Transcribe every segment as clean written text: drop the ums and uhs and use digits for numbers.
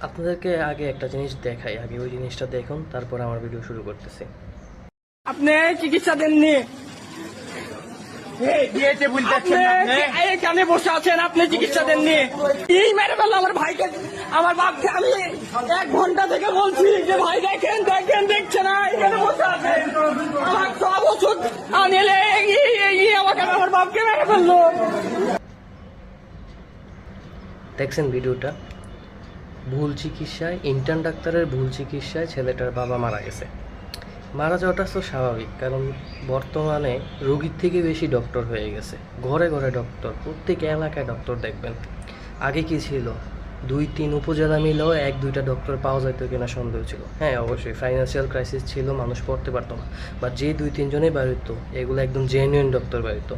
আপনাদেরকে আগে একটা জিনিস দেখাই, আগে ওই জিনিসটা দেখুন, তারপর আমার ভিডিও শুরু করতেছি। আপনি চিকিৎসা দেননি, দিয়েছে বলতে এখানে বসে আছেন, আপনি চিকিৎসা দেননি। এই মেরে ফেললো আমার ভাইকে, আমার বাপকে। আমি 1 ঘন্টা থেকে বলছি যে ভাই দেখেন দেখেন, দেখছে না, এখানে বসে আছে। আমার সব ওষুধ আনিলে আমাকে আমার বাপকে মেরে ফেললো। দেখছেন ভিডিওটা? ভুল চিকিৎসায়, ইন্টার্ন ডাক্তারের ভুল চিকিৎসায় ছেলেটার বাবা মারা গেছে। মারা যাওয়াটা তো স্বাভাবিক, কারণ বর্তমানে রোগীর থেকে বেশি ডক্টর হয়ে গেছে। ঘরে ঘরে ডক্টর, প্রত্যেক এলাকায় ডক্টর দেখবেন। আগে কি ছিল? 2-3 উপজেলা মিলেও 1-2টা ডক্টর পাওয়া যেত কিনা সন্দেহ ছিল। হ্যাঁ, অবশ্যই ফাইন্যান্সিয়াল ক্রাইসিস ছিল, মানুষ পড়তে পারতো না, বা যে 2-3 জনেই বাড়িত এগুলো একদম জেনুইন ডক্টর বাড়িত।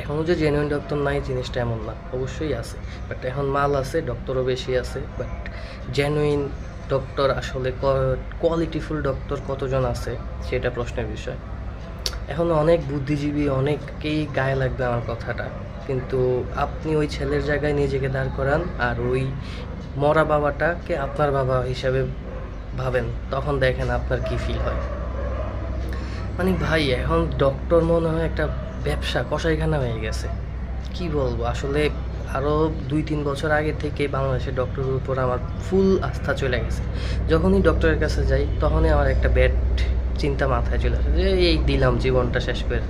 এখনও যে জেনুইন ডক্টর নাই জিনিসটা এমন না, অবশ্যই আছে, বাট এখন মাল আছে, ডক্টরও বেশি আছে, বাট জেনুইন ডক্টর আসলে কোয়ালিটিফুল ডক্টর কতজন আছে সেটা প্রশ্নের বিষয়। এখন অনেক বুদ্ধিজীবী, অনেককেই গায়ে লাগবে আমার কথাটা, কিন্তু আপনি ওই ছেলের জায়গায় নিজেকে দাঁড় করান আর ওই মরা বাবাটাকে আপনার বাবা হিসাবে ভাবেন, তখন দেখেন আপনার কি ফিল হয়। মানে ভাই, এখন ডক্টর মনে হয় একটা ব্যবসা, কসাইখানা হয়ে গেছে। কি বলবো আসলে, আরও 2-3 বছর আগে থেকে বাংলাদেশের ডক্টরের উপর আমার ফুল আস্থা চলে গেছে। যখনই ডক্টরের কাছে যাই তখনই আমার একটা ব্যাড চিন্তা মাথায় চলে আসে যে এই দিলাম জীবনটা শেষ করে।